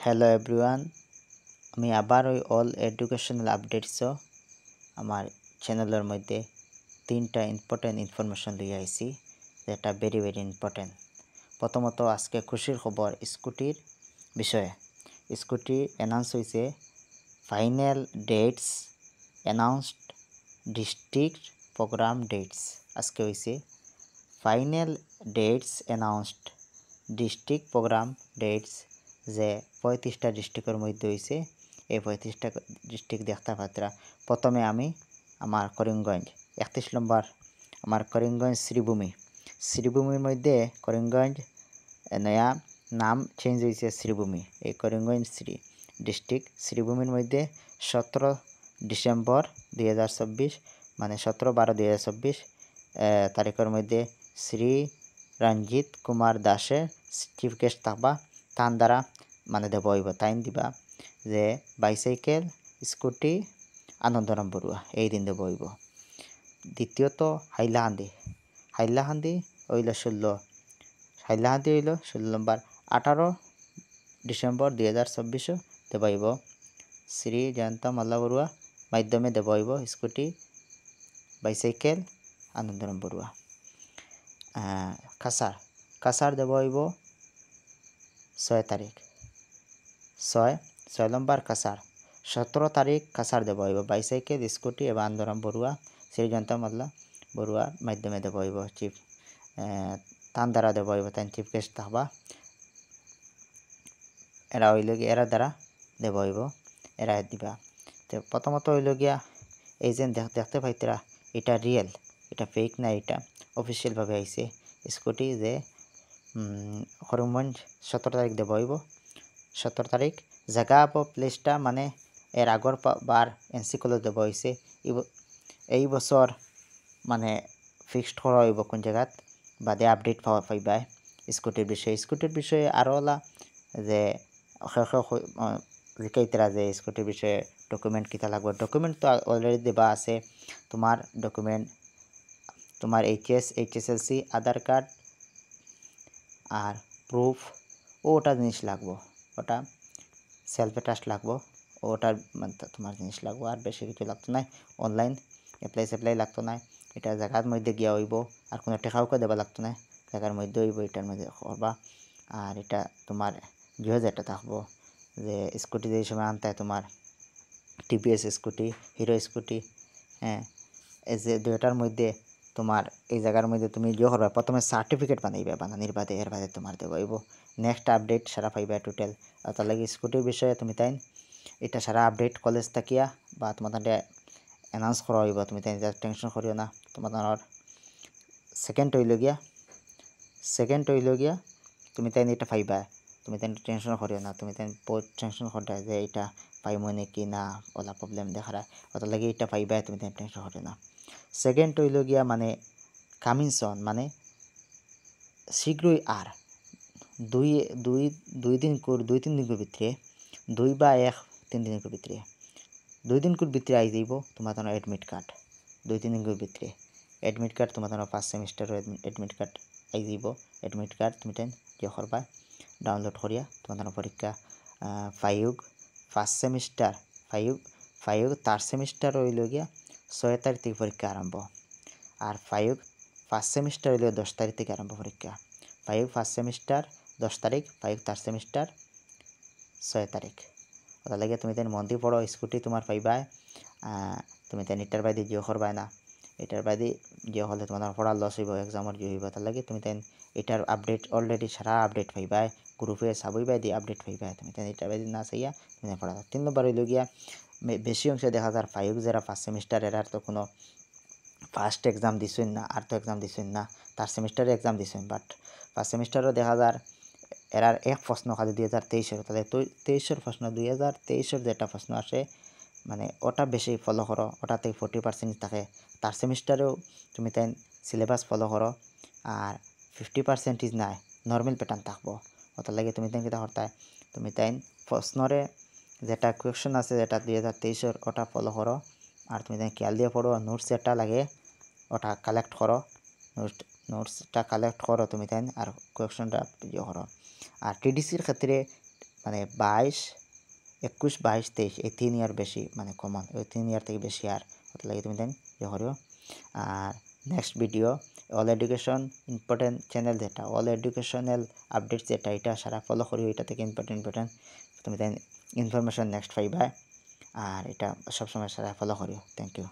Hello everyone, আমি আবার ওই অল এডুকেশনাল আপডেটসও আমার চ্যানেলের মধ্যে 3টা ইম্পর্টেন্ট ইনফরমেশন লিয়ে আইছি, যেটা ভেরি ইম্পর্টেন্ট। প্রথমত আজকে খুশির খবর স্কুটির বিষয়ে। স্কুটি অ্যানাউন্স হয়েছে, final dates announced, district programme dates আজকে হয়েছে। Final dates announced, district programme dates, যে 35টা ডিস্ট্রিক্টের মধ্যে হয়েছে। এই 35টা ডিস্ট্রিক্ট দেখতে পাত্রা। প্রথমে আমি আমার করিমগঞ্জ 31 নম্বর, আমার করিমগঞ্জ শ্রীভূমির মধ্যে করিমগঞ্জ নয়া নাম চেঞ্জ হয়েছে শ্রীভূমি। এই করিমগঞ্জ ডিস্ট্রিক্ট শ্রীভূমির মধ্যে 17 ডিসেম্বর 2024, মানে 17/12/2024 তারিখের মধ্যে শ্রী রঞ্জিত কুমার দাসের চিফ গেস্ট থাকবা। তান দ্বারা মানে দেব হইব, তাইন দিবা যে বাইসাইকেল, স্কুটি আনন্দরাম বড়ুয়া এই দিন দেব হইব। দ্বিতীয়ত হাইলাহান্দি হইল 16 নম্বর 18 ডিসেম্বর 2024 দেব হইব। শ্রী জয়ন্ত মাল্লা বড়ুয়া মাধ্যমে দেব হইব স্কুটি, বাইসাইকেল আনন্দরাম বড়ুয়া। কাছার দেব হইব 6 তারিখ, 6 নম্বর কাছার। 17 তারিখ কাছার দেব হইব বাইসাইকেল, স্কুটি এবং আনন্দরাম বড়ুয়া শ্রীজন্ত মাল্লা বড়ুয়ার মাধ্যমে দেব হইব। চিফ তান দ্বারা দেব হইব, তাই চিফ গেস্ট থাকবা। এরা হইল গিয়া এরা দ্বারা দেব হইব, এরা দিবা। তো প্রথমত হইল গিয়া এই যে দেখতে পাইতরা, এটা রিয়েল, এটা ফেক না, এটা অফিসিয়ালভাবে আইছে। স্কুটি যে করিমগঞ্জ 17 তারিখ দেব হইব। 17 তারিখ জায়গা প্লেসটা মানে এর আগর বার এনসি কলেজ দেব হয়েছে। এই বছর মানে ফিক্সড করা হইব কোন জায়গাত, বাদে আপডেট পাওয়া পাইবাই স্কুটির বিষয়ে আরও ওলা যে জিকাইতরা যে স্কুটির বিষয়ে ডকুমেন্ট কিতা লাগবে। ডকুমেন্ট তো অলরেডি দেবা আছে। তোমার ডকুমেন্ট, তোমার এইচএসএলসি, আধার কার্ড আর প্রুফ, ওটা জিনিস লাগবো, ওটা সেলফ অ্যাটাস্ট লাগবো, ওটার মানে তোমার জিনিস লাগবো। আর বেশি কিছু লাগতো না। অনলাইন অ্যাপ্লাই লাগতো না। এটা জায়গার মধ্যে গিয়া হইব, আর কোনো টাকাও দেওয়া লাগতো না, জায়গার মধ্যে হইব, এটার মধ্যে করবা। আর এটা তোমার যেটা থাকবো যে স্কুটি যে সময় আনতে তোমার টিভিএস স্কুটি, হিরো স্কুটি, হ্যাঁ, এই যে দুটার মধ্যে তোমার এই জায়গার মধ্যে তুমি করবা, প্রথমে সার্টিফিকেট বানানির বাদে এর বাদে তোমার দেব হইব। নেক্সট আপডেট সারা পাইবা টোটাল। তার লাগে স্কুটির বিষয়ে তুমি তাই এটা সারা আপডেট কলেজ থাকিয়া বা তোমাদের অ্যানাউন্স করা হইব, তুমি তাই টেনশন করিও না। তোমাদের সেকেন্ড হইল গিয়া তুমি তাই এটা পাইবা, তুমি তাই টেনশন করিও না। তুমি তাই টেনশন করতে যে এটা পাইমো নাকি না, ওলা প্রবলেম দেখারা, ওটার লাগে এটা পাইবা, তুমি তাই টেনশন করিও না। সেকেন্ড হইল গিয়া মানে কামিং সন, মানে শীঘ্রই। আর দুই তিন দিনের ভিতরে, 2 বা 1-3 দিনের ভিতরে, 2 দিন ভিতরে আই যাইব তোমার এডমিট কার্ড। 2-3 দিনের ভিতরে এডমিট কার্ড তোমার ফার্স্ট সেমিস্টারের এডমিট কার্ড আই যাইব। এডমিট কার্ড তুমি তাই যে করবা ডাউনলোড করিয়া তোমার পরীক্ষা ফার্স্ট সেমিস্টার 5 থার্ড সেমিস্টার হইল গিয়া 6 তারিখ থেকে পরীক্ষা আরম্ভ। আর ফার্স্ট সেমিস্টার হইল 10 তারিখ থেকে আরম্ভ পরীক্ষা। 5 ফার্স্ট সেমিস্টার 10 তারিখ, 5 থার্ড সেমিস্টার 6 তারিখ। ওটা লাগে তুমি তাই মন দিয়ে পড়ো। স্কুটি তোমার পাইবা, তুমি তাই এটার বাদে জিও করবাই না। এটার বাদে জিও হলে তোমার পড়ার লস হইব, এক্সামের জিও হইব। তার লাগে তুমি তাই এটার আপডেট অলরেডি সারা আপডেট পাইবাই, গ্রুপে সাবইবাই দিয়ে আপডেট পাইবাই। তুমি তাই এটার বাদে না চাইয়া তুমি পড়া। 3 নম্বর হইল গিয়া বেশি অংশে দেখা যায় 5 যারা ফার্স্ট সেমিস্টার এরার তো কোনো ফার্স্ট এক্সাম দিছেন না, আর তো এক্সাম দিছেন না, থার্ড সেমিস্টারে এক্সাম দিছেন, বাট ফার্স্ট সেমিস্টারও দেখা যায় এরার এক প্রশ্ন খালি 2023-এর, তাহলে 23-এর প্রশ্ন 2023-এর যেটা প্রশ্ন আসে মানে ওটা বেশি ফলো করো, ওটাতে 40% থাকে। থার্ড সেমিস্টারেও তুমি তাই সিলেবাস ফলো করো, আর 50% নাই, নর্মাল প্যাটার্ন থাকবো। ওটার লাগে তুমি তাই কিতা করতে, তুমি তাই প্রশ্নরে যেটা কোয়েশ্চন আছে যেটা 2023-এর ওটা ফলো করো, আর তুমি তাই খেয়াল দিয়ে পড়ো। নোটস যেটা লাগে ওটা কালেক্ট করো, নোটসটা কালেক্ট করো তুমি তাই, আর কোয়েশ্চনটা ইয়ে করো। আর টিডিসির ক্ষেত্রে মানে 22 21 22 23 এই 3 ইয়ার বেশি মানে কমন ওই 3 ইয়ার থেকে বেশি আর কত লাগে তুমি দেন করিও আর next video all education important channel যেটা অল এডুকেশনাল আপডেটস যেটা এটা সারা ফলো করিও এটা থেকে ইম্পর্টেন্ট তুমি দেন ইনফরমেশন নেক্সট পাইবা আর এটা সবসময় সারা ফলো করিও থ্যাংক ইউ